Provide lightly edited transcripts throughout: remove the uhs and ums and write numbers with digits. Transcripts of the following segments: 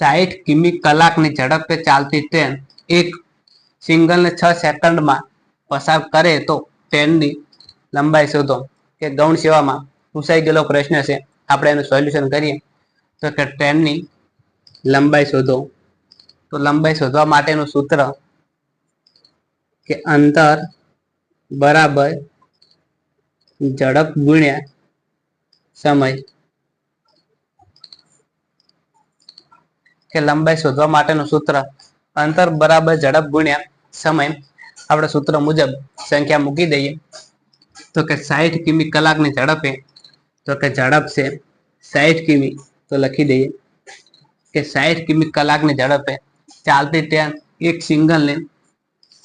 60 કિમી કલાકની ઝડપે ચાલતી ટ્રેન એક સિંગલને 6 સેકન્ડમાં પસાર કરે તો ટ્રેનની લંબાઈ શોધો. કે ગૌણ સેવામાં પૂછાઈ ગયેલો પ્રશ્ન છે. આપણે એનું સોલ્યુશન કરીએ તો કે ટ્રેનની લંબાઈ શોધો. તો લંબાઈ શોધવા માટેનું સૂત્ર કે અંતર બરાબર ઝડપ ગુણ્યા સમય. કે લંબાઈ શોધવા માટેનું સૂત્ર અંતર બરાબર ઝડપ ગુણ્યા સમય. આપણે સૂત્ર મુજબ સંખ્યા મૂકી દઈએ તો કે 60 કિમી કલાકની ઝડપે, તો કે ઝડપ છે 60 કિમી, તો લખી દઈએ કે 60 કિમી કલાકની ઝડપે ચાલતી ટ્રેન એક સિંગલને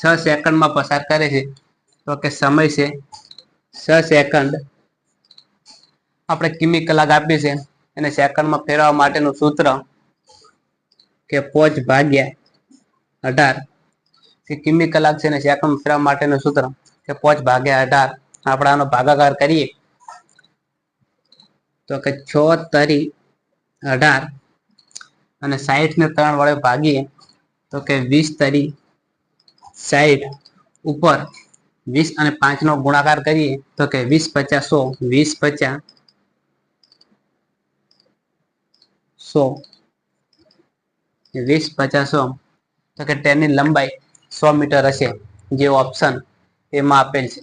6 સેકન્ડમાં પસાર કરે છે. તો કે સમય છે 6 સેકન્ડ. આપણે કિમી કલાક આપીએ છે એને સેકન્ડમાં ફેરવવા માટેનું સૂત્ર કે 5 ભાગ્યા 18. કે કિમી કલાક છે ને સેકન્ડ ફેરવવા માટેનું સૂત્ર કે 5 ભાગ્યા 18. આપણે આનો ભાગાકાર કરીએ તો કે 6 તરી 18 અને 60 ને 3 વડે ભાગીએ તો કે 20 તરી 60 ઉપર 20 અને 5 નો ગુણાકાર કરીએ તો કે 20 50 100, 20 50 100, 20 50 100. તો કે ટ્રેનની લંબાઈ 100 મીટર હશે, જે ઓપ્શન એમાં આપેલ છે.